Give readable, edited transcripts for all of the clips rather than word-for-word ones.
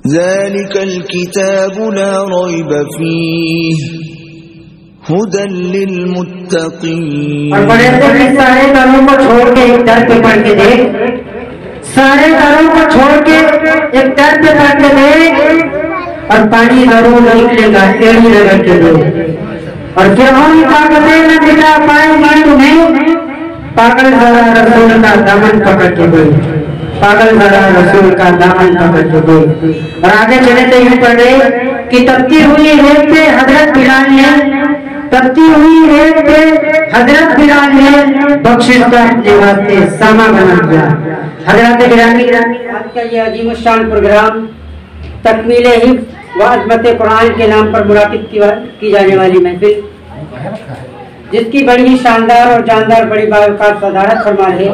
ज़ालिकल किताबु ला रैब फीह हुदल लिलमुत्तक़ीन। और बड़े से सारे कामों को छोड़ के एक दर पे पढ़ के देख, सारे कामों को छोड़ के एक दर पे पढ़ के देख, और पानी जरूर निकलेगा एड़ी रगड़ के देख। और फिरौन की ताकतें न दिखा पाएंगी तुम्हें, पागल जरा रसूल का दामन पकड़ के दे, पागल जरा रसूल का दामन पकड़ के दे। और आगे चले तो यूं पढ़े कि तपती हुई रेत पे हजरत बिलाल ने, तपती हुई रेत पे हजरत बिलाल ने बख्शिश का अपने वास्ते सामा बना दिया। हजरत गिरामी आज का ये अजीम शान प्रोग्राम तकमीले हिफ्ज़ व अज़मत कुरान के नाम पर मुनाकिद की जाने वाली महफिल, जिसकी बड़ी ही शानदार और जानदार बड़ी बावक़ार सदारत फरमा है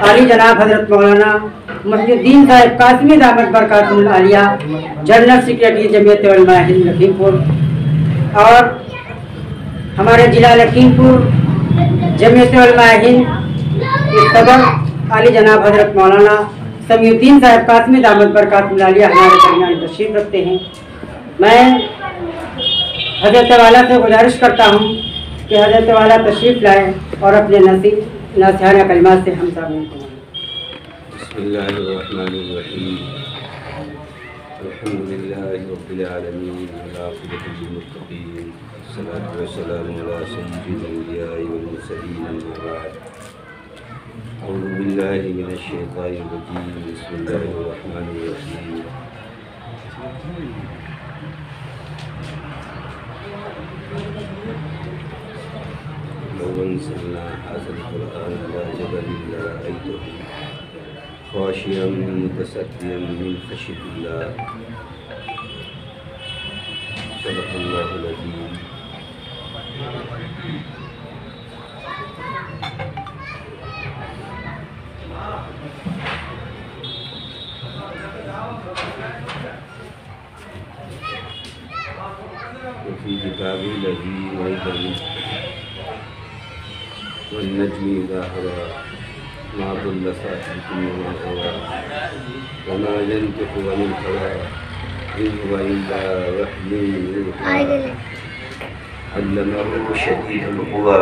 आली जनाब हजरत मौलाना मुहिउद्दीन साहिब कासमी दामत बरकातुहुल आलिया, जनरल सेक्रेटरी जमीयत उलमा हिंद लखीमपुर, और हमारे जिला लखीमपुर जमीयत उलमा हिंद के सदर आली जनाब हजरत मौलाना समीउद्दीन साहिब कासमी दामत बरकातुहुल आलिया हमारे दरमियान तशरीफ रखते हैं। मैं हजरत वाला से गुजारिश करता हूँ कि हजरत वाला तशरीफ लाए और अपने नसीहाना कलिमात से हम सब बिस्मिल्लाहिर्रहमानिर्रहीम, अल्हम्दुलिल्लाहि रब्बिल आलमीन, वल आक़िबतु लिल मुत्तक़ीन, वस्सलातु वस्सलामु अला सय्यिदिल अंबिया'i वल मुरसलीन, अम्मा बअद। अऊज़ु बिल्लाहि मिनश शैतानिर रजीम, बिस्मिल्लाहिर रहमानिर रहीम। लौ अंज़लना हाज़ल क़ुरआन अला जबलिन लरअयतहु ख़ाशिअन मुतसद्दिअन मिन ख़श्यतिल्लाह, सदक़ल्लाहुल अज़ीम। वफ़ी किताबिल अज़ीम अयज़न वन्नज्मि इज़ा हवा मा ज़ल्ल साहिबुकुम वमा गवा वमा यंतिक़ु अनिल हवा इन हुवा इल्ला वह्युन यूहा अल्लमहु शदीदुल क़ुवा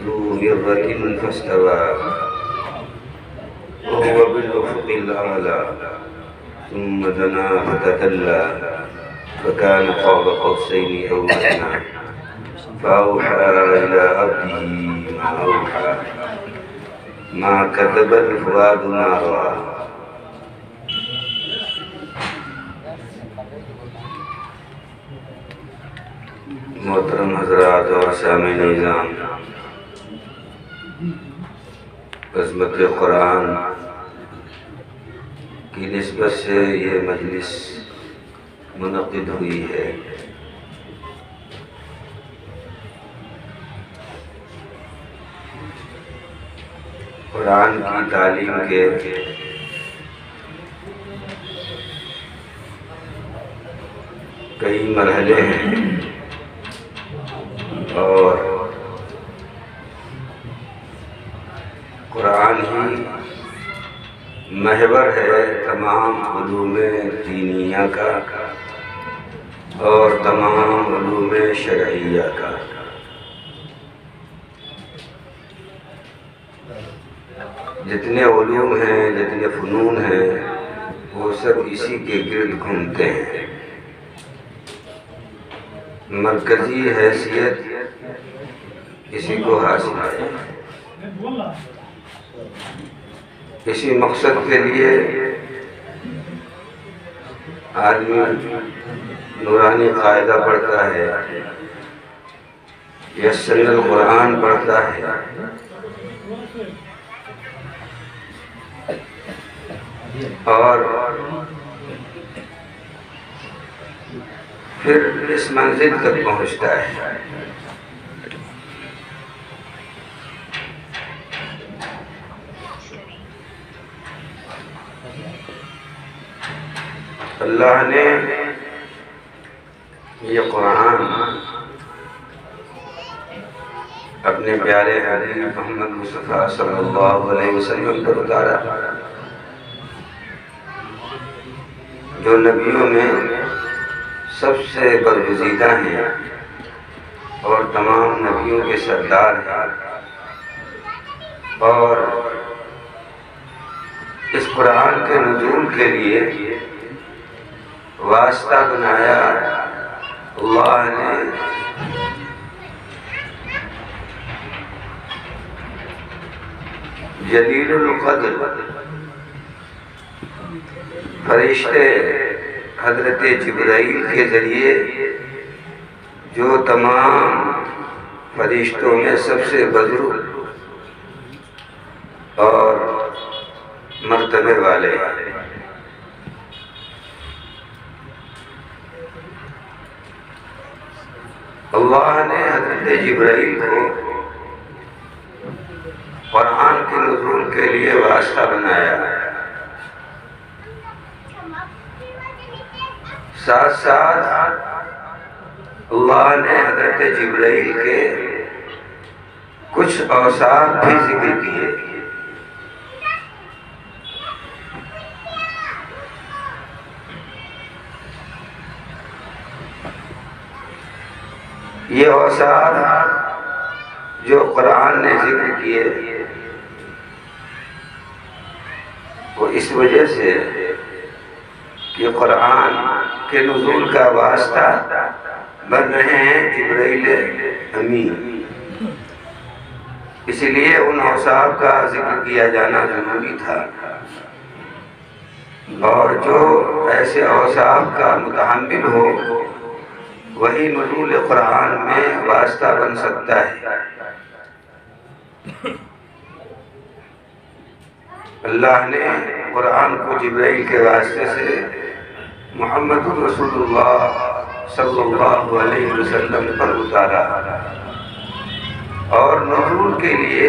ज़ू मिर्रतिन फस्तवा वहुवा बिल उफ़ुक़िल आला सुम्मा दना फ़तदल्ला फ़कान क़ाब क़ौसैनि अव अदना फ़अौहा इला अब्दिही मा औहा मा कज़बल फ़ुआदु मा रआ। मोहतरम हज़रात और सामीन निज़ाम, अज़मत कुरान की निस्बत से ये मजलिस मुनक़िद हुई है। कुरान की तालीम के कई मरहले हैं और कुरान ही महवर है तमाम उलूमे दीनिया का और तमाम उलूमे शरइया का। जितने उलूम हैं, जितने फ़नून हैं, वो सब इसी के गिर्द घूमते हैं। मरकज़ी हैसियत इसी को हासिल है। इसी मकसद के लिए आदमी नूरानी कायदा पढ़ता है, यस्सनल कुरान पढ़ता है, और फिर इस मंजिल तक पहुंचता है। अल्लाह ने ये कुरान अपने प्यारे हबीब मोहम्मद मुस्तफ़ा सल्लल्लाहु अलैहि वसल्लम पर उतारा जो नबियों में सबसे बरगुज़ीदा हैं और तमाम नबियों के सरदार हैं, और इस कुरान के नुज़ूल के लिए वास्ता बनाया अल्लाह ने जलीलुल क़द्र फरिश्ते हज़रत जिब्राइल के ज़रिए, जो तमाम फरिश्तों में सबसे बुज़ुर्ग और मर्तबे वाले, अल्लाह ने हज़रत जिब्राइल को कुरान के नुज़ूल के लिए वास्ता बनाया। साथ साथ अल्लाह ने हज़रत जिब्राइल के कुछ औसाफ भी जिक्र किए। ये औसाफ जो कुरान ने जिक्र किए वो इस वजह से कि कुरान के नुज़ूल का वास्ता बन रहे हैं जिब्राइल अमीन, इसलिए उन औसाफ का जिक्र किया जाना जरूरी था। और जो ऐसे औसाफ का मुतहम्मिल हो वही नुज़ूल कुरान में वास्ता बन सकता है। अल्लाह ने कुरान को जिब्राइल के वास्ते से मुहम्मद रसूलुल्लाह सल्लल्लाहु अलैहि वसल्लम पर उतारा और नुज़ूल के लिए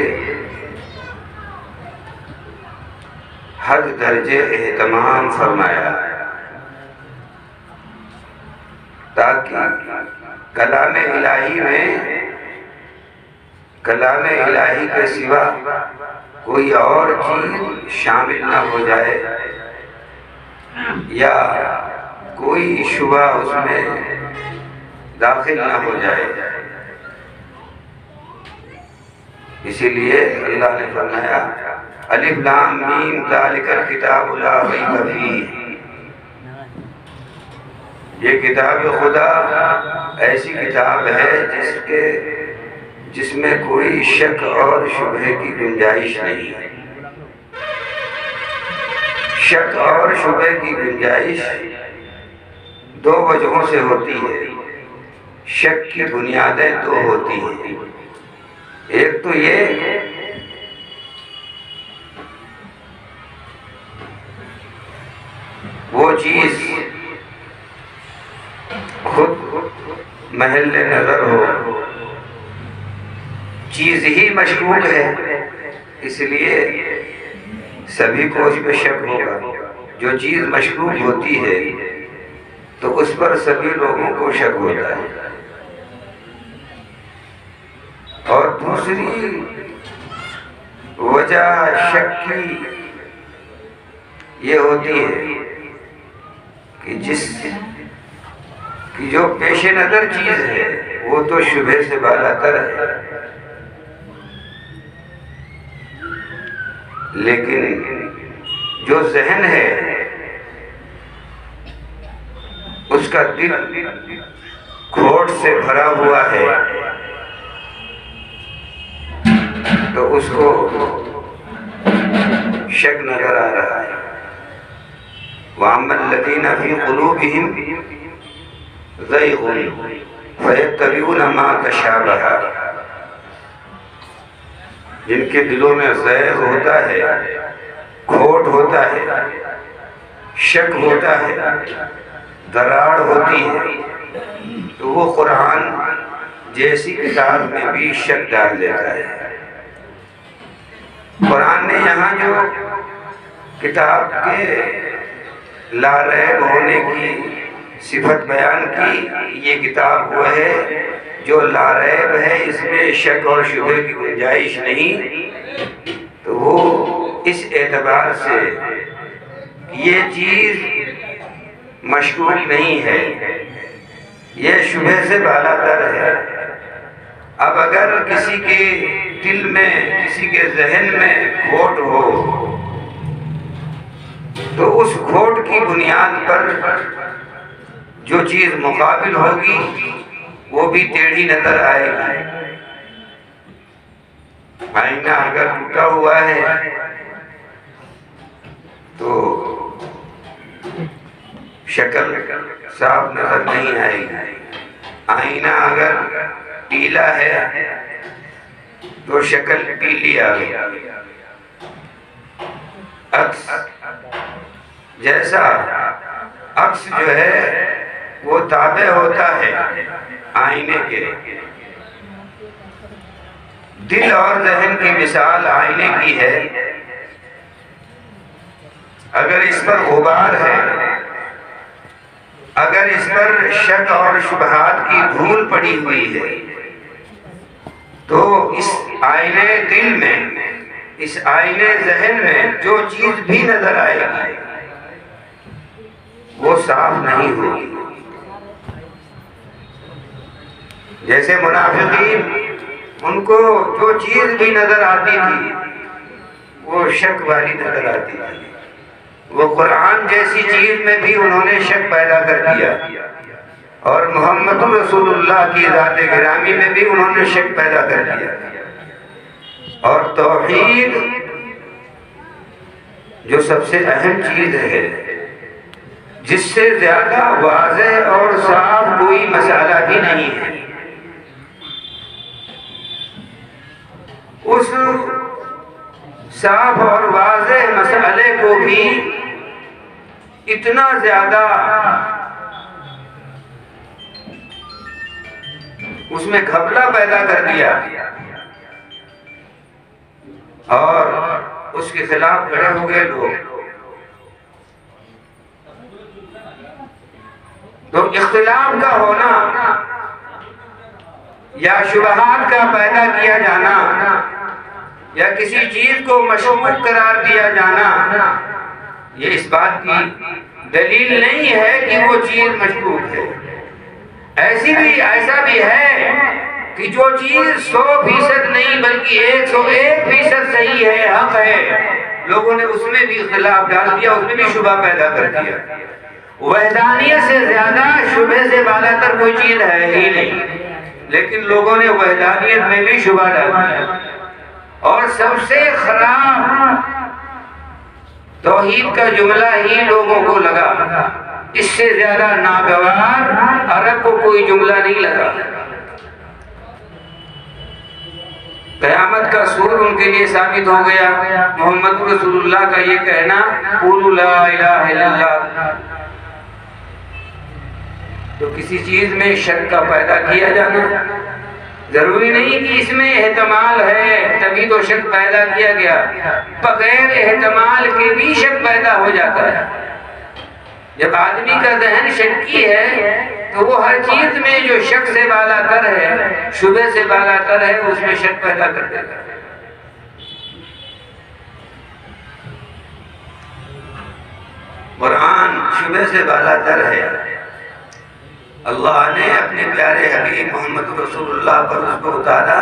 हद दर्जे एहतमाम फरमाया, ताकि कलाम इलाही के सिवा कोई और चीज शामिल न हो जाए या कोई शुबा उसमें दाखिल न हो जाए। इसीलिए अल्लाह ने फरमाया अलिफ लाम मीम ज़ालिकल किताबु ला रैब फीह, ये किताब खुदा ऐसी किताब है जिसमें कोई शक और शुबहे की गुंजाइश नहीं है। शक और शुबहे की गुंजाइश दो वजहों से होती है। शक की बुनियादें दो होती हैं। एक तो ये वो चीज खुद महल्ले नजर हो, चीज ही मशकूक है, इसलिए सभी को उस पर शक होगा। जो चीज मशकूक होती है तो उस पर सभी लोगों को शक होता है। और दूसरी वजह शक की ये होती है कि जो पेशे नजर चीज है वो तो शुबहे से बालातर है, लेकिन जो जहन है उसका दिल खोट से भरा हुआ है तो उसको शक नजर आ रहा है। वअम्मल्लज़ीना फ़ी क़ुलूबिहिम ज़ैग़ुन फ़यत्तबिऊना मा तशाबह, जिनके दिलों में ज़ैग़ होता है, खोट होता है, शक होता है, दरार होती है, तो वो कुरान जैसी किताब में भी शक डाल देता है। कुरान ने यहाँ जो किताब के लारैब होने की सिफत बयान की, ये किताब वो है जो लारैब है, इसमें शक और शुबहे की गुंजाइश नहीं। तो वो इस एतबार से ये चीज मशकूक नहीं है, यह शुबह से बालातर है। अब अगर किसी के दिल में, किसी के जहन में खोट हो तो उस खोट की बुनियाद पर जो चीज मुकाबिल होगी वो भी टेढ़ी नजर आएगी। आईना अगर टूटा हुआ है तो शक्ल साफ नजर नहीं आएगी। आईना अगर पीला है तो शक्ल पीली आ गई। अक्स जैसा अक्स जो है वो ताबे होता है आईने के। दिल और जहन की मिसाल आईने की है। अगर इस पर गुबार है, अगर इस पर शक और शुबहात की धूल पड़ी हुई है तो इस आईने दिल में, इस आईने जहन में जो चीज भी नजर आएगी वो साफ नहीं होगी। जैसे मुनाफिकीन, उनको जो चीज भी नजर आती थी वो शक वाली नजर आती थी। वो कुरान जैसी चीज में भी उन्होंने शक पैदा कर दिया और मोहम्मद रसूलुल्लाह की ज़ात गिरामी में भी उन्होंने शक पैदा कर दिया। और तौहीद जो सबसे अहम चीज है, जिससे ज्यादा वाज़ेह और साफ कोई मसाला भी नहीं है, उस साफ और वाज़ेह मसले को भी इतना ज्यादा उसमें घपला पैदा कर दिया और उसके खिलाफ खड़े हो गए लोग। तो इख्तिलाफ का होना या शुबहात का पैदा किया जाना या किसी चीज को मशकूक करार दिया जाना, ये इस बात की दलील नहीं है कि वो चीज मशकूक है। ऐसा भी है कि जो चीज 100% नहीं बल्कि 101% सही है, हक है, लोगों ने उसमें भी इख्तिलाफ डाल दिया, उसमें भी शुबा पैदा कर दिया। वहदानियत से ज्यादा शुबह से बालातर कोई चीज है ही नहीं, लेकिन लोगों ने वहदानियत में भी शुबा डाल दिया। और सबसे खराब तौहीद का जुमला ही लोगों को लगा। इससे ज्यादा नागवार अरब को कोई जुमला नहीं लगा। क़यामत का सूर उनके लिए साबित हो गया। मोहम्मद रसूलुल्लाह का ये कहना, क़ूलू ला इलाहा इल्लल्लाह। तो किसी चीज में शक का पैदा किया जाना जरूरी नहीं कि इसमें एहतमाल है तभी तो शक पैदा किया गया। बगैर एहतमाल के भी शक पैदा हो जाता है। जब आदमी का जहन शक्की है तो वो हर चीज में जो शक से बालातर है, शुबह से बालातर है, उसमें शक पैदा कर देता है। कुरान शुबह से बालातर है। अल्लाह ने अपने प्यारे हबीब मोहम्मद रसूलुल्लाह पर उसको उतारा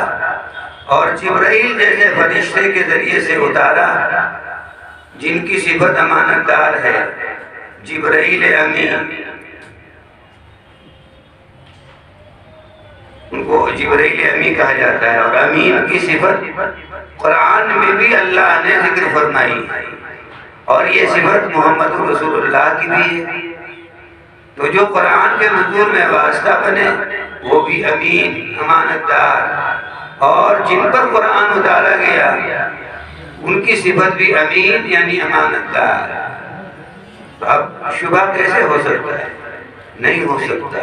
और जिब्राइल जैसे फरिश्ते के जरिए से उतारा जिनकी सिफत अमानतदार है, जिब्राइल अमीन। उनको जिब्राइल अमीन कहा जाता है और अमीन की सिफत कुरान में भी अल्लाह ने जिक्र फरमाई और ये सिफत मोहम्मद रसूलुल्लाह की भी है। तो जो कुरान के नुज़ूल में वास्ता बने वो भी अमीन, अमानतदार, और जिन पर कुरान उतारा गया उनकी सिफत भी अमीन यानी अमानतदार। तो अब शुबा कैसे हो सकता है? नहीं हो सकता।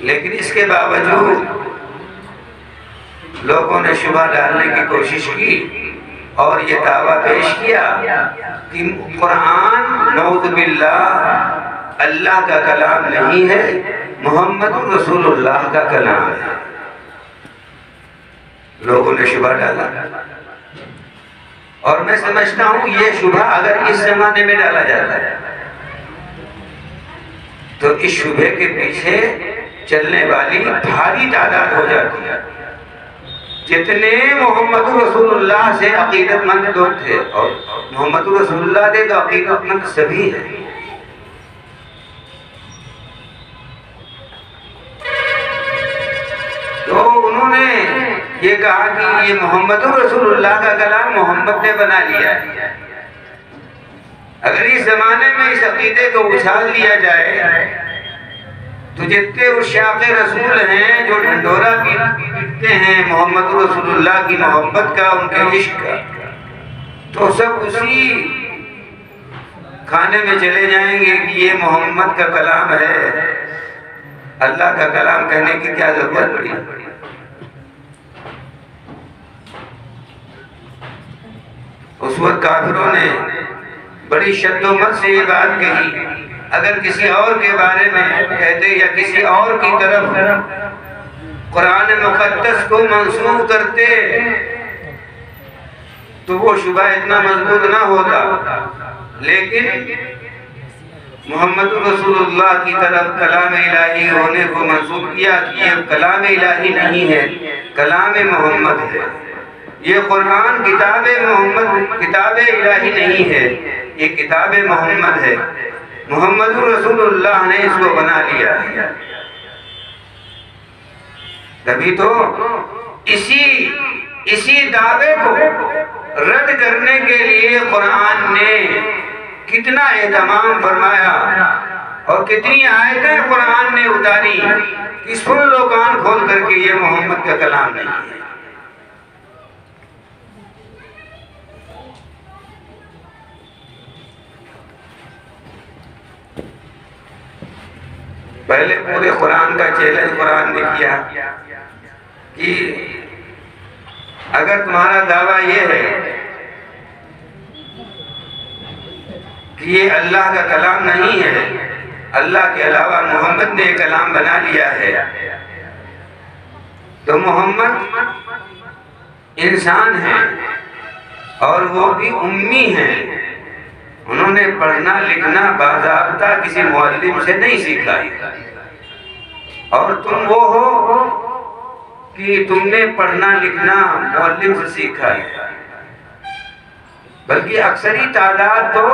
लेकिन इसके बावजूद लोगों ने शुबा डालने की कोशिश की और ये दावा पेश किया कि कुरान नऊज़ बिल्लाह अल्लाह का कलाम नहीं है, मोहम्मद रसूलुल्लाह का कलाम है। लोगों ने शुबा डाला और मैं समझता हूँ ये शुबा अगर इस जमाने में डाला जाता है तो इस शुबे के पीछे चलने वाली भारी तादाद हो जाती है। जितने मोहम्मद रसूलुल्लाह से अकीदतमंद लोग थे, और मोहम्मद रसूलुल्लाह थे तो अकीदतमंद सभी हैं। तो उन्होंने ये कहा कि ये मोहम्मद रसूलुल्लाह का कलाम मोहम्मद ने बना लिया है। अगर इस जमाने में इस अकीदे को उछाल दिया जाए तो जितने उशाक़ रसूल हैं जो ढंढोरा पीटते हैं मोहम्मद रसूलुल्लाह की मोहब्बत का, उनके इश्क का, तो सब उसी खाने में चले जाएंगे कि ये मोहम्मद का कलाम है, अल्लाह का कलाम कहने की क्या जरूरत पड़ी। उस वक्त काफिरों ने बड़ी शद्दोमत से ये बात कही, अगर किसी और के बारे में कहते या किसी और की तरफ कुरान मुक़द्दस को मंसूब करते तो वो शुबा इतना मजबूत ना होता, लेकिन मोहम्मद रसूलुल्लाह की तरफ कलाम इलाही होने को मंसूब किया कि ये कलाम इलाही नहीं है, कलाम मोहम्मद है। ये कुरान किताब मोहम्मद, किताब इलाही नहीं है, ये किताब मोहम्मद है। मोहम्मद रसूलुल्लाह ने इसको बना लिया। तभी तो इसी दावे को रद्द करने के लिए कुरान ने कितना एहतमाम फरमाया और कितनी आयतें कुरान ने उतारी कि सुन लो कान खोल करके, ये मोहम्मद का कलाम नहीं है। पहले पूरे कुरान का चैलेंज कुरान ने किया कि अगर तुम्हारा दावा ये है कि ये अल्लाह का कलाम नहीं है, अल्लाह के अलावा मोहम्मद ने कलाम बना लिया है, तो मोहम्मद इंसान है और वो भी उम्मी है। उन्होंने पढ़ना लिखना बाज़ाब्ता किसी मुअल्लिम से नहीं सीखा, और तुम वो हो कि तुमने पढ़ना लिखना मुअल्लिम से सीखा है। बल्कि अक्सरी तादाद तो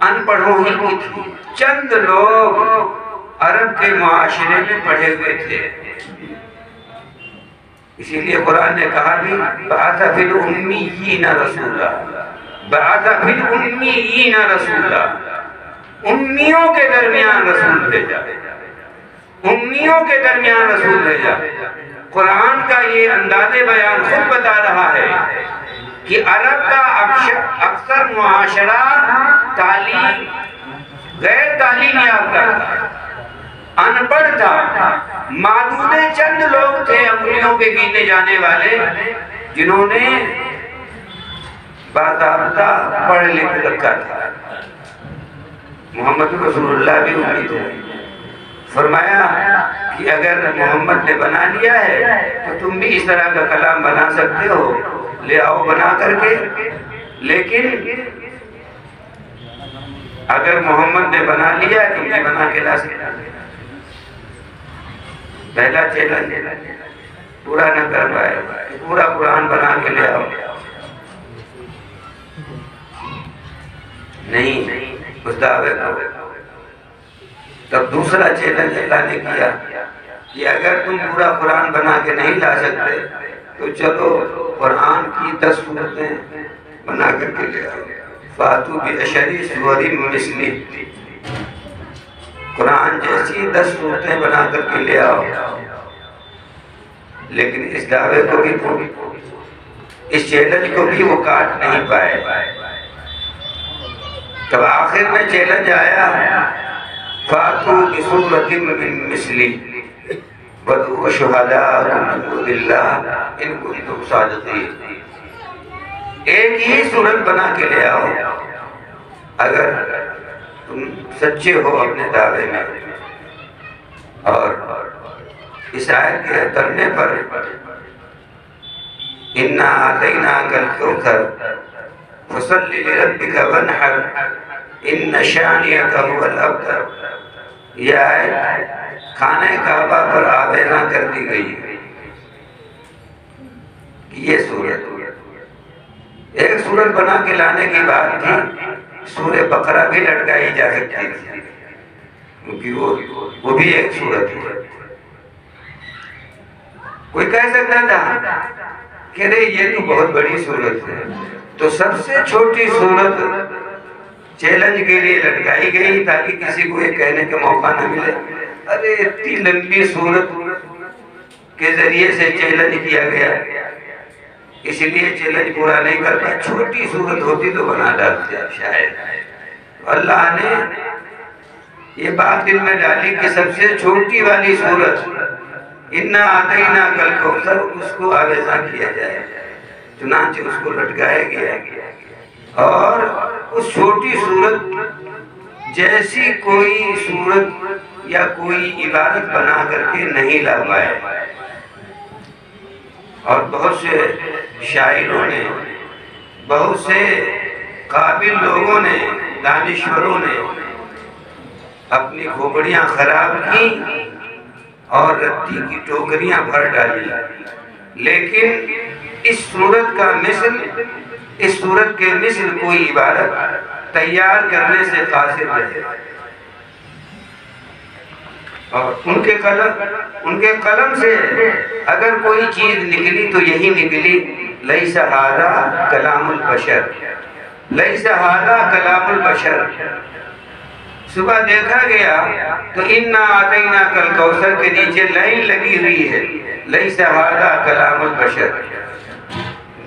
अनपढ़ों ही की थी, चंद लोग अरब के मुआशरे में पढ़े हुए थे। इसीलिए कुरान ने कहा भी बअसा फिल उम्मीयीना रसूला, बअसा फिल उम्मीयीना रसूला, उम्मियों के दरमियान रसूल भेजा, उम्मियों के दरमियान रसूल भेजा। कुरान का ये अंदाज़े बयान खुद बता रहा है कि अरब का अक्सर मुआशरा तालीम गैर तालीम याफ्ता था, अनपढ़ था। मादूदे चंद लोग थे अंगुलियों के गिने जाने वाले जिन्होंने बाज़ाब्ता पढ़ लिख रखा था। मोहम्मद रसूलुल्लाह भी उम्मीद है। फरमाया कि अगर मोहम्मद ने बना लिया है तो तुम भी इस तरह का कलाम बना सकते हो, ले आओ बना करके। लेकिन अगर मोहम्मद ने बना लिया है तुम भी बना के ला सकते। पहला चैलेंज पूरा न कर पाए, पूरा कुरान बना के ले आओ। नहीं उस दावे को। तब दूसरा चैलेंज अल्लाह ने किया कि अगर तुम पूरा कुरान बना के नहीं ला सकते तो चलो कुरान की 10 सूरतें बना करके ले आओ। फातू भी अशरी सूरी मिस्ली, कुरान जैसी 10 सूरतें बना करके ले आओ। लेकिन इस दावे को भी, इस चैलेंज को भी वो काट नहीं पाए। तब आखिर में चैलेंज आया फातू बिसूरतिन मिन मिस्ली वदउ शुहदाकुम मिन दुनिल्लाह इन कुंतुम सादिकीन। एक ही सूरत बना के ले आओ अगर तुम सच्चे हो अपने दावे में। और इस आयत के उतरने पर इन्ना आतैनाकल कौसर फसल्लि लिरब्बिका वन्हर इन्न शानियका हुवल अब्तर। यह आयत खाने काबा पर आवेदन कर दी गई है कि ये सूरत एक सूरत बना के लाने की बात थी, सूरह बकरा भी लटकाई जा सकती थी क्योंकि वो भी एक सूरत है। कोई कह सकता था कि अरे ये तो बहुत बड़ी सूरत है, तो सबसे छोटी सूरत चैलेंज के लिए लटकाई गई ताकि किसी को ये कहने का मौका न मिले अरे इतनी लंबी सूरत के जरिए से चैलेंज किया गया, इसलिए चैलेंज पूरा नहीं कर पाया। छोटी सूरत होती तो बना डालते शायद। अल्लाह ने ये बात दिल में डाली कि सबसे छोटी वाली सूरत इन्ना आतैना कल कौसर, उसको आवेज़ा किया जाए, चुनांचे उसको लटकाया गया। और उस छोटी सूरत जैसी कोई सूरत या कोई इबादत बना करके नहीं ला पाए। और बहुत से शायरों ने, बहुत से काबिल लोगों ने, दानिश्वरों ने अपनी खोपड़ियां खराब की और रत्ती की टोकरियां भर डाली, लेकिन इस सूरत का मिसल, इस सूरत के मिसल कोई इबादत तैयार करने से कासिर रहे। और उनके कलम से अगर कोई चीज निकली तो यही निकली, लैसा हादा कलामुल बशर, लैसा हादा कलामुल बशर। सुबह देखा गया तो इन्ना आतैना कल कौसर के नीचे लाइन लगी हुई है, लैसा हादा कलामुल बशर।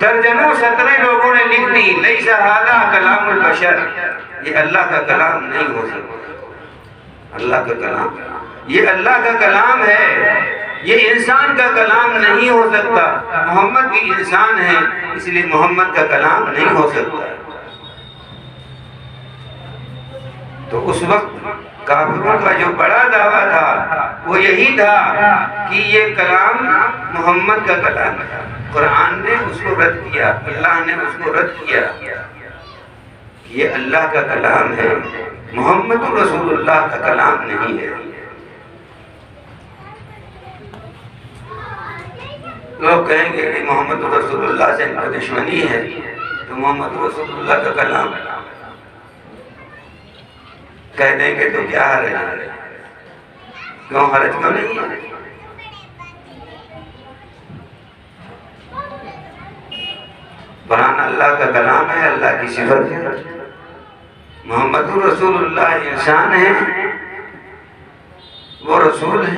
दर्जनों 17 लोगों ने लिख दी लैसा हादा कलामुल बशर, ये अल्लाह का कलाम नहीं हो सकता। अल्लाह का कलाम, ये अल्लाह का कलाम है, ये इंसान का कलाम नहीं हो सकता। मोहम्मद भी इंसान है, इसलिए मोहम्मद का कलाम नहीं हो सकता। तो उस वक्त काफिरों का जो बड़ा दावा था वो यही था कि ये कलाम मोहम्मद का कलाम है। कुरान ने उसको रद्द किया, अल्लाह ने उसको रद्द किया, ये अल्लाह का कलाम है, मोहम्मद रसूलुल्लाह का कलाम नहीं है। लोग कहेंगे कि मोहम्मद रसूलुल्लाह से इनका दुश्मनी है, तो मोहम्मद रसूलुल्लाह का कलाम कह देंगे तो क्या हर्ज है? क्यों हर्ज क्यों नहीं है? कुरान अल्लाह का कलाम है, अल्लाह की सिफत है। मोहम्मद रसूलुल्लाह इंसान है, वो रसूल है,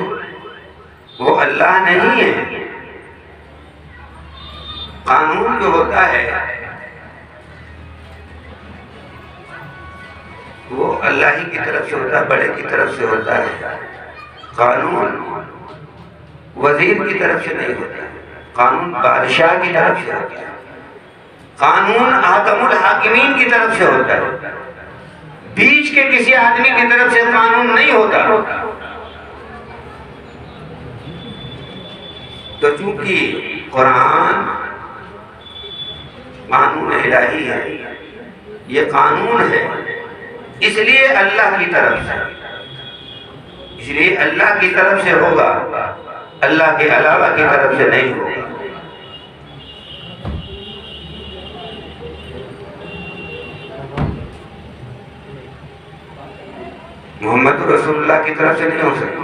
वो अल्लाह नहीं है। कानून जो होता है वो अल्लाह ही की तरफ से होता है, बड़े की तरफ से होता है। कानून वजीर की तरफ से नहीं होता, कानून बादशाह की तरफ से होता है, कानून आकमुल हाकिमीन की तरफ से होता है। बीच के किसी आदमी की तरफ से कानून नहीं होता। तो चूंकि कुरान कानून इलाही है, ये कानून है, इसलिए अल्लाह की तरफ से, इसलिए अल्लाह की तरफ से होगा, अल्लाह के अलावा की तरफ से नहीं होगा। मोहम्मद रसूलुल्लाह की तरफ से नहीं हो सकता।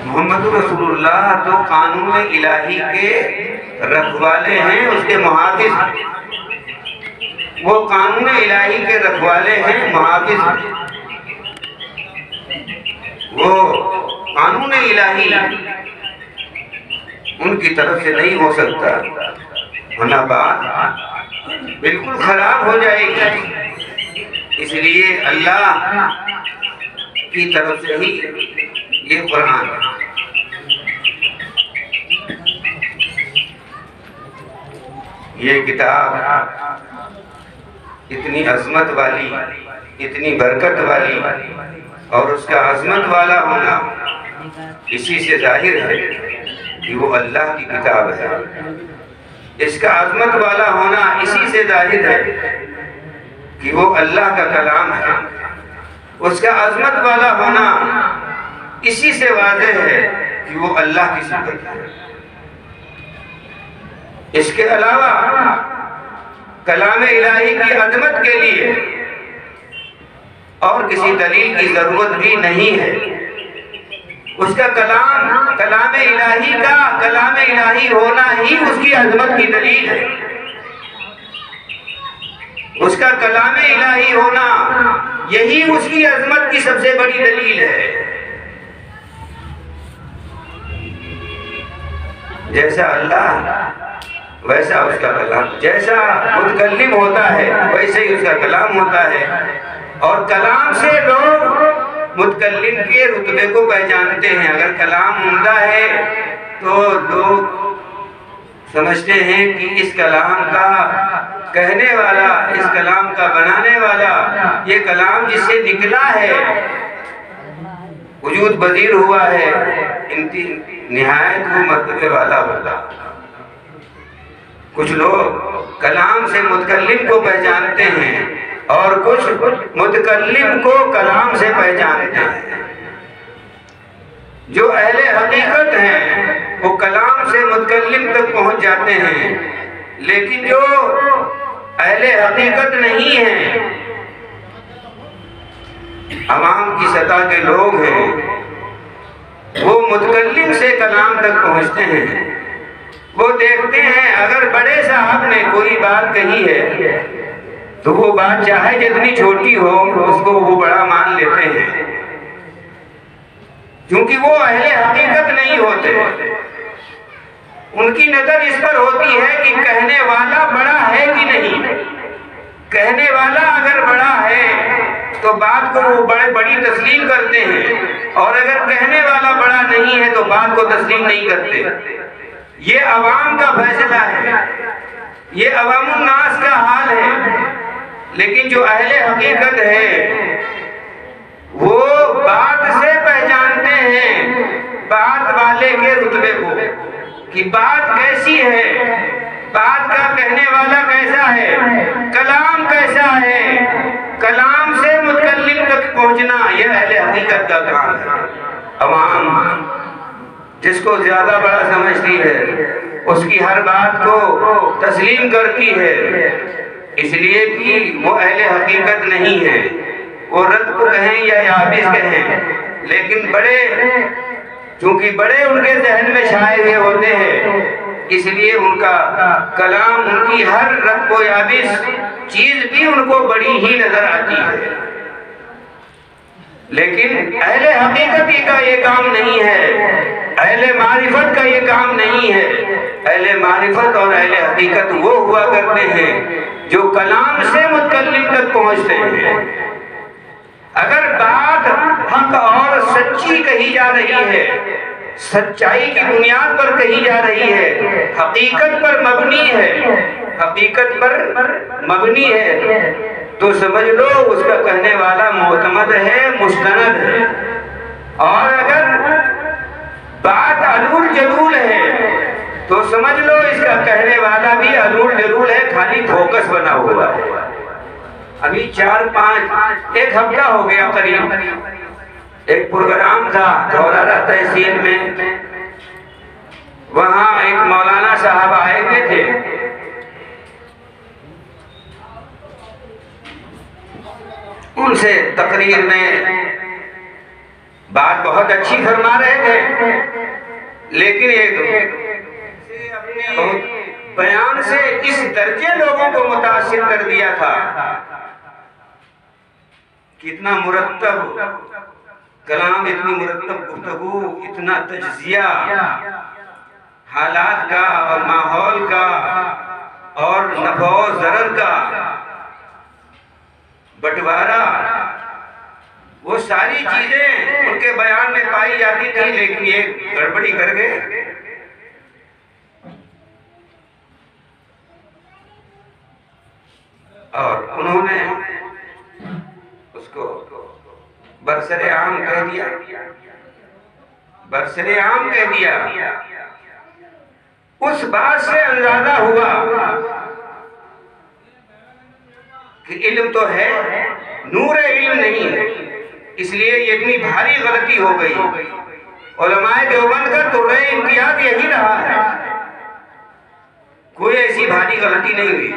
मोहम्मद रसूलुल्लाह तो कानून इलाही के रखवाले हैं, उसके मुहाफिज, वो कानून इलाही के रखवाले हैं, मुहाफिज। वो कानून इलाही उनकी तरफ से नहीं हो सकता, वरना बात बिल्कुल खराब हो जाएगी। इसलिए अल्लाह की तरफ से ही ये कुरान है। ये किताब इतनी अजमत वाली, इतनी बरकत वाली और उसका अजमत वाला होना इसी से जाहिर है कि वो अल्लाह की किताब है। इसका अजमत वाला होना इसी से जाहिर है कि वो अल्लाह का कलाम है। उसका अजमत वाला होना इसी से वाज़ेह है कि वो अल्लाह की सिफत है। इसके अलावा कलाम इलाही की अजमत के लिए और किसी दलील की जरूरत भी नहीं है। उसका कलाम इलाही का कलाम इलाही होना ही उसकी अजमत की दलील है। उसका कलाम इलाही होना यही उसकी अजमत की सबसे बड़ी दलील है। जैसा अल्लाह वैसा उसका कलाम, जैसा मुतकल्लिम होता है वैसे ही उसका कलाम होता है। और कलाम से लोग मुतकल्लिम के रुतबे को पहचानते हैं। अगर कलाम उम्दा है तो लोग समझते हैं कि इस कलाम का कहने वाला, इस कलाम का बनाने वाला, ये कलाम जिससे निकला है, वजूद पजीर हुआ है, इनकी निहायत वो मर्तबे वाला होगा। कुछ लोग कलाम से मुतकल्लिम को पहचानते हैं और कुछ मुतकल्लिम को कलाम से पहचानते हैं। जो अहले हकीकत हैं वो कलाम से मुतकल्लिम तक पहुंच जाते हैं, लेकिन जो अहले हकीकत नहीं है, अवाम की सतह के लोग हैं, वो मुतकल्लिम से कलाम तक पहुंचते हैं। वो देखते हैं अगर बड़े साहब ने कोई बात कही है तो वो बात चाहे जितनी छोटी हो उसको वो बड़ा मान लेते हैं, क्योंकि वो अहले हकीकत नहीं होते। उनकी नजर इस पर होती है कि कहने वाला बड़ा है कि नहीं। कहने वाला अगर बड़ा है तो बात को वो बड़ी तस्लीम करते हैं, और अगर कहने वाला बड़ा नहीं है तो बात को तस्लीम नहीं करते। ये अवाम का फैसला है, ये अवामुन नास का हाल है। लेकिन जो अहले हकीकत है वो बात से पहचानते हैं बात वाले के रुतबे को, कि बात कैसी है, बात का कहने वाला कैसा है, कलाम कैसा है। कलाम से मुतकल्लिम तक पहुंचना यह अहले हकीकत का काम है। अवाम जिसको ज्यादा बड़ा समझती है उसकी हर बात को तस्लीम करती है, इसलिए कि वो अहले हकीकत नहीं है। वो रद को कहें या याबिस कहें, लेकिन बड़े, चूंकि बड़े उनके जहन में छाए हुए होते हैं, इसलिए उनका कलाम, उनकी हर रद को याबिस चीज भी उनको बड़ी ही नजर आती है। लेकिन अहले हकीकत का ये काम नहीं है, अहले मारिफत का ये काम नहीं है। अहले मारिफत और अहले हकीकत वो हुआ करते हैं जो कलाम से मुतकल्लिम तक पहुंचते हैं। अगर बात हक और सच्ची कही जा रही है, सच्चाई की बुनियाद पर कही जा रही है, हकीकत पर मबनी है, हकीकत पर मबनी है, तो समझ लो उसका कहने वाला मोतमद है, मुस्तनद है। और अगर बात अलूल जलूल है तो समझ लो इसका कहने वाला भी अलूल जलूल है, खाली फोकस बना हुआ है। अभी 1 हफ्ता हो गया करीब, एक प्रोग्राम था धौलारा तहसील में। वहां एक मौलाना साहब आए हुए थे। उनसे तकरीर में बात बहुत अच्छी फरमा रहे थे, लेकिन एक बयान से इस दर्जे लोगों को मुतासिर कर दिया था। कितना मुरत्तब कलाम, इतनी मुरत्तब गुफ्तगू, इतना तज्जिया हालात का और माहौल का और नफा और ज़रर का बंटवारा, वो सारी चीजें उनके बयान में पाई जाती थी, लेकिन ये गड़बड़ी कर गए। और उन्होंने उसको बरसरे आम कह दिया, बरसरे आम कह दिया। उस बात से अंदाजा हुआ कि इल्म तो है, नूर इल्म नहीं है। इसलिए ये इतनी भारी गलती हो गई। उलमाए देवबंद का तो इम्तियाज यही रहा है, कोई ऐसी भारी गलती नहीं हुई।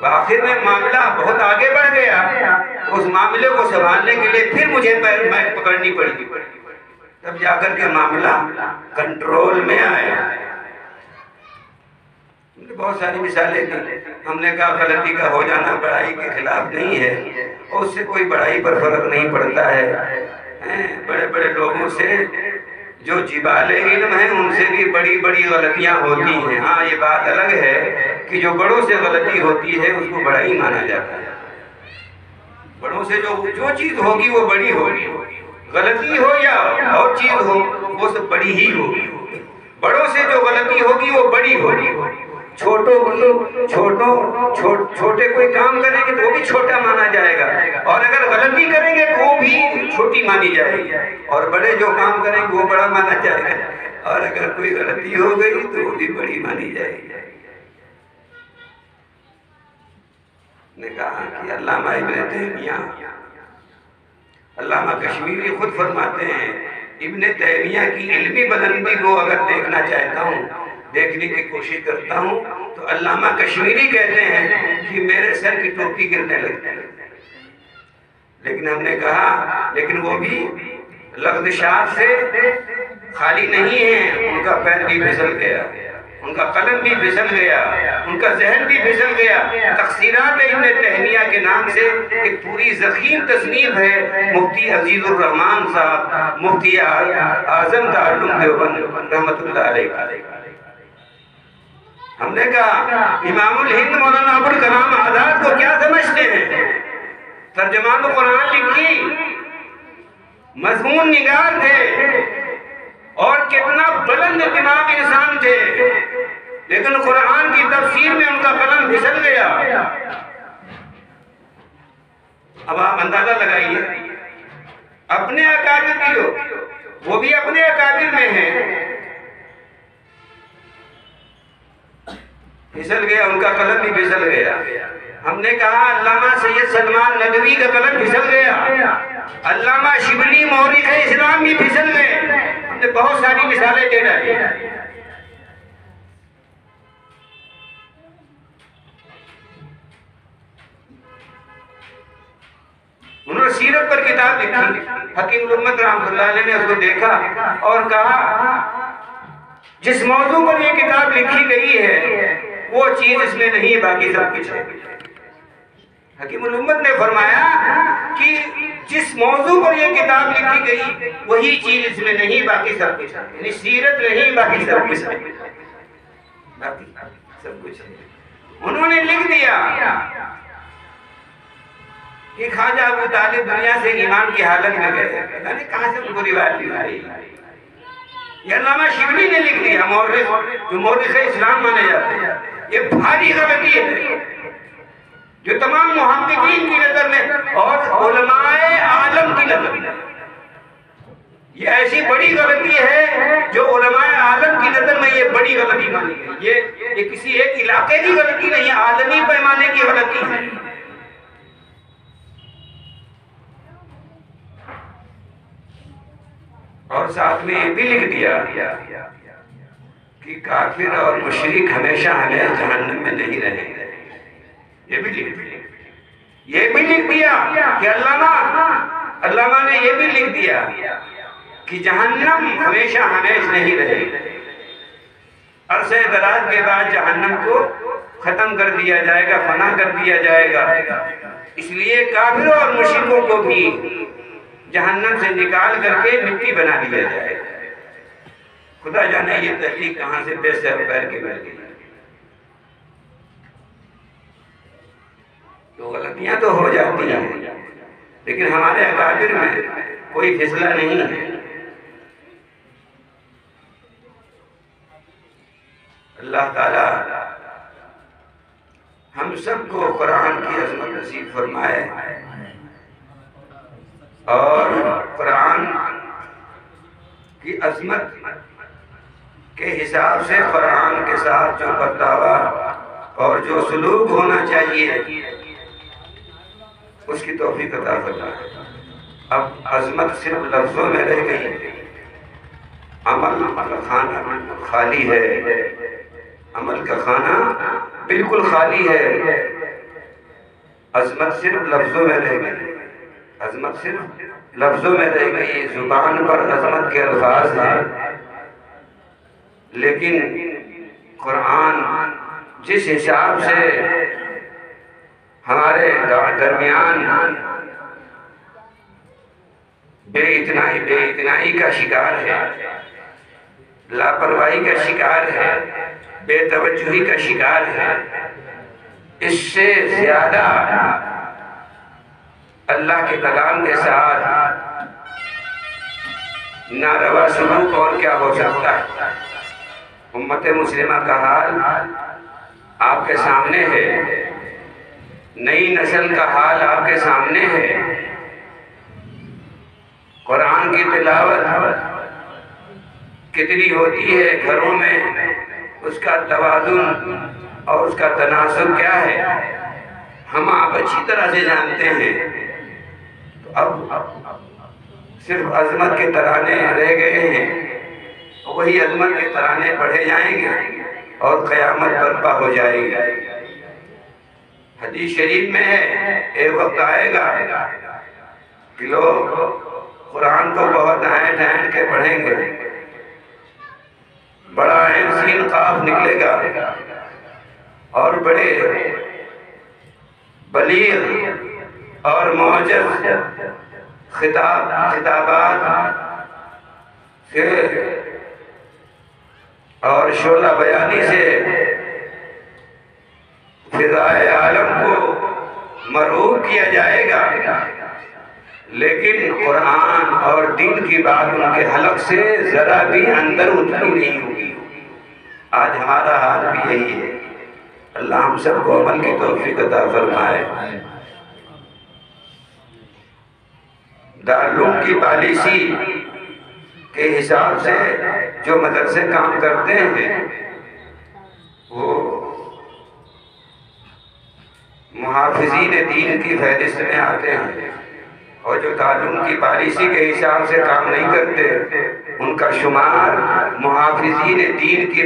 आखिर में मामला बहुत आगे बढ़ गया, उस मामले को संभालने के लिए फिर मुझे मैं पकड़नी पड़ी, तब जाकर के मामला कंट्रोल में आया। बहुत सारी मिसालें दी, हमने कहा गलती का हो जाना बड़ाई के खिलाफ नहीं है, और उससे कोई बड़ाई पर फर्क नहीं पड़ता है। बड़े बड़े लोगों से जो जिबाले इल्म है उनसे भी बड़ी बड़ी गलतियां होती हैं। हाँ, ये बात अलग है कि जो बड़ों से गलती होती है उसको बड़ा ही माना जाता है। बड़ों से जो चीज होगी वो बड़ी होगी, गलती हो या और चीज हो वो सब बड़ी ही होगी। बड़ों से जो गलती होगी वो बड़ी होगी। छोटे कोई काम करेंगे तो वो भी छोटा माना जाएगा, और अगर गलती करेंगे तो वो भी छोटी मानी जाएगी, और बड़े जो काम करेंगे वो बड़ा माना जाएगा, और अगर कोई गलती हो गई तो वो भी बड़ी मानी जाएगी। ने कहा कि अल्लामा इब्ने तैमिया, अल्लामा कश्मीरी खुद फरमाते हैं, इब्ने तैमिया की इल्मी बुलंदी को अगर देखना चाहता हूँ, देखने की कोशिश करता हूँ, तो अल्लामा कश्मीरी कहते हैं कि मेरे सर की टोपी गिरने लगती है। लेकिन हमने कहा लेकिन वो भी लग़्ज़शात से खाली नहीं है, उनका पैर भी फिसल गया, उनका कलम भी फिसल गया, उनका जहन भी फिसल गया। तक़सीरात इब्ने तैमिया के नाम से एक पूरी ज़ख़ीम तस्नीफ़ है, मुफ्ती अजीज़ुर रहमान साहब, मुफ्ती आज़म दारुल देवबंद रहमतुल्लाह अलैह। हमने कहा इमामुल हिंद मौलाना अबुल कलाम आज़ाद को क्या समझते हैं? तर्जुमान कुरान लिखी, मज़मून निगार थे, और कितना बुलंद दिमाग इंसान थे, लेकिन कुरान की तफसीर में उनका कलम फिसल गया। अब आप अंदाजा लगाइए, अपने अकाबिर की हो, वो भी अपने अकाबिर में है, फिसल गया, उनका कलम भी फिसल गया। हमने कहा अल्लामा सैयद सलमान नदवी का कलम फिसल गया, अल्लामा शिबली मौरिख इस्लाम भी फिसल गए। हमने बहुत सारी मिसालें दे डाली। उन्होंने सीरत पर किताब लिखी, हकीम उम्मत रहमतुल्लाह अलैह ने उसको देखा और कहा जिस मौजू पर यह किताब लिखी गई है वो चीज इसमें नहीं है, बाकी सब कुछ है। हकीम उम्मत ने फरमाया कि जिस मौजू पर यह किताब लिखी गई वही चीज इसमें नहीं, बाकी सब कुछ है। यानी सीरत नहीं, बाकी सब कुछ है, बाकी सब कुछ है। उन्होंने लिख दिया कि ख्वाजा अबू तालिब दुनिया से ईमान की हालत में गए, पता नहीं कहां से उनको रिवायत मिली। ये अल्लामा शिबली ने लिख दिया, जो मौरिख इस्लाम माने जाते हैं। ये भारी गलती है जो तमाम मुहक्किकीन की नजर में और उलमाए आलम की नजर में, ये ऐसी बड़ी गलती है जो उलमाए आलम की नजर में ये बड़ी गलती मानी गई। ये किसी एक इलाके की गलती नहीं है, आलमी पैमाने की गलती है। और साथ में ये भी लिख दिया कि काफिर और मुशरिक हमेशा हमें जहन्नम में नहीं रहेंगे। ये भी लिख दिया, ये भी लिख दिया कि अल्लामा ने ये भी लिख दिया कि जहन्नम हमेशा हमेशा नहीं रहेगी। अरसे दराज के बाद जहन्नम को खत्म कर दिया जाएगा, फना कर दिया जाएगा। इसलिए काफिरों और मुशरिकों को भी जहन्नम से निकाल करके मिट्टी बना दिया जाएगा। खुदा जाने ये तहकीक कहां से पैसे पैर के मिल गई। तो गलतियां तो हो जाती हैं, लेकिन हमारे अकाबिर में कोई फिसला नहीं है। अल्लाह ताला हम सबको कुरान की अज़मत नसीब फरमाए और कुरान की अज़मत के हिसाब से कुरान के साथ जो बर्तावा और जो सलूक होना चाहिए उसकी तौफीक अता फरमाए। अब अजमत सिर्फ लफ्जों में रह गई, अमल का खाना खाली है, अमल का खाना बिल्कुल खाली है। अजमत सिर्फ लफ्जों में रह गई, अजमत सिर्फ लफ्जों में रह गई। जुबान पर अजमत के अल्फाज हैं, लेकिन कुरान जिस हिसाब से हमारे दरमियान बेइतनाई का शिकार है, लापरवाही का शिकार है, बेतवज्जुही का शिकार है, इससे ज्यादा अल्लाह के कलाम के साथ नारवा सलूक और क्या हो सकता है। उम्मत मुस्लिमा का हाल आपके सामने है, नई नस्ल का हाल आपके सामने है। कुरान की तिलावत कितनी होती है घरों में, उसका तवाज़ुन और उसका तनासुब क्या है, हम आप अच्छी तरह से जानते हैं। तो अब सिर्फ अजमत के तराने रह गए हैं, वही अजमत के तराने पढ़े जाएंगे और क़यामत बर्पा हो जाएगी। हदीस शरीफ में है, एक वक्त आएगा कि लोग कुरान को बहुत ऐंठ ऐंठ के पढ़ेंगे, बड़ा ऐन सीन काफ निकलेगा और बड़े बलीग और मौजज़ खिताबात से और शोला बयानी से फिज़ाए आलम को मरूब किया जाएगा, लेकिन कुरान और दीन की बात उनके हलक से जरा भी अंदर उतरी नहीं होगी। आज हमारा हाल भी यही है। अल्लाह हम सबको अमल की तौफीक अता फरमाए। दारुल की पॉलिसी के हिसाब से जो मदरसे काम करते हैं वो मुहाफिज़ीन दीन की फहरिस्त में आते हैं, और जो तालुम की पॉलिसी के हिसाब से काम नहीं करते उनका शुमार मुहाफिज़ीन दीन की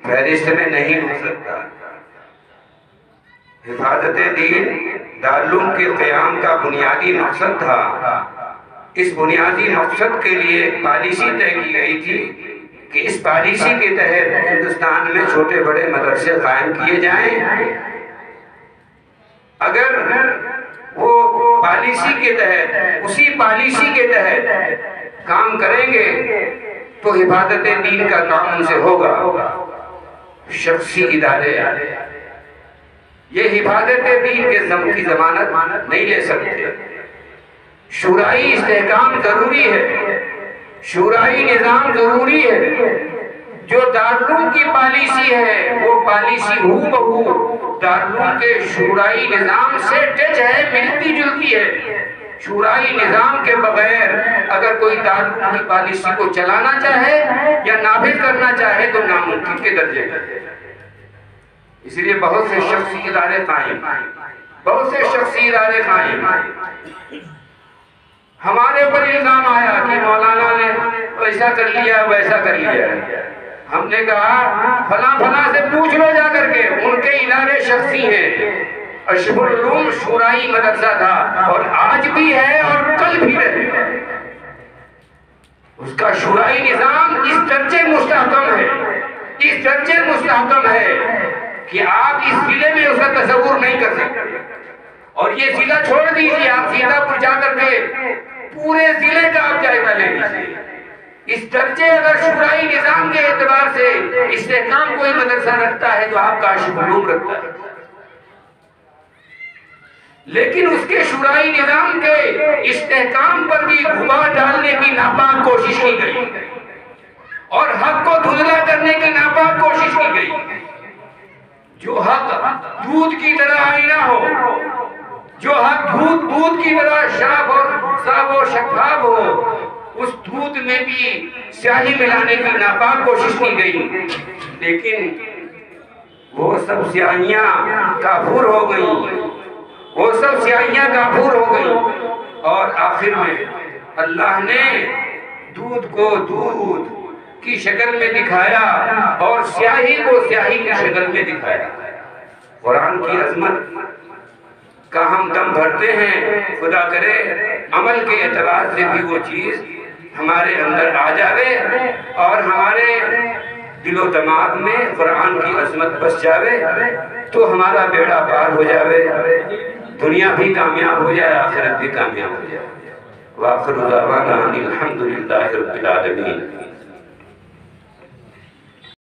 फहरिस्त में नहीं हो सकता। हिफाजत दीन दारुल के क़याम का बुनियादी मकसद था। इस बुनियादी मकसद के लिए एक पॉलिसी तय की गई थी कि इस पॉलिसी के तहत हिंदुस्तान में छोटे बड़े मदरसे कायम किए जाएं। अगर वो पॉलिसी के तहत, उसी पॉलिसी के तहत काम करेंगे तो हिफाजत दीन का काम उनसे होगा। शख्सी इदारे ये हिफाजत दीन के दम की जमानत नहीं ले सकते। शूराई इस्तेहकाम जरूरी है, शूराई निज़ाम जरूरी है। जो दारुल की पॉलिसी है वो पॉलिसी हूबहू दारुल के शूराई निज़ाम से टच है, मिलती जुलती है। शूराई निज़ाम के बगैर अगर कोई दारुल की पॉलिसी को चलाना चाहे या नाफिज करना चाहे तो नामुमकिन के दर्जे में। इसलिए बहुत से शख्सी इदारे कायम, बहुत से शख्सी इदारे कायम। हमारे ऊपर इल्जाम आया कि मौलाना ने ऐसा कर लिया वैसा कर लिया। हमने कहा फला फला से पूछ लो जा करके, उनके इदारे शख्सी हैं। अशफुल उलूम शूराई मदरसा था और आज भी है और कल भी रहेगा। उसका शूराई निज़ाम इस दर्जे मुस्तहकम है, इस दर्जे मुस्तहकम है कि आप इस जिले में उसका तस्वुर नहीं कर सकते। और ये जिला छोड़ दीजिए, आप सीतापुर जाकर के पूरे जिले का आप जायजा ले लीजिए। इस दर्जे अगर शूराई निज़ाम के एतबार से इस्तेहकाम कोई मदरसा रखता है तो आपका अशफुल रखता है, लेकिन उसके शूराई निज़ाम के इस्तेहकाम पर भी गुबार डालने की नापाक कोशिश की गई और हक को धुंधला करने की नापाक कोशिश की गई। जो हक दूध की तरह आईना हो, जो हक दूध की तरह साफ और शफाफ हो, उस दूध में भी स्याही मिलाने की नापाक कोशिश की गई, लेकिन वो सब स्याहियां काफूर हो गई। वो सब स्याहियां काफूर हो गई और आखिर में अल्लाह ने दूध को दूध की शक्ल में दिखाया और स्याही को स्याही की शक्ल में दिखाया। कुरान की अजमत का हम दम भरते हैं, खुदा करे अमल के एतबार से भी वो चीज हमारे अंदर आ जावे और हमारे दिलो दिमाग में कुरान की अजमत बस जावे तो हमारा बेड़ा पार हो जावे, दुनिया भी कामयाब हो जाए, आखिरत भी कामयाब हो जाए। वाखिर दावाना अनिल हम्दुलिल्लाहि रब्बिल आलमीन।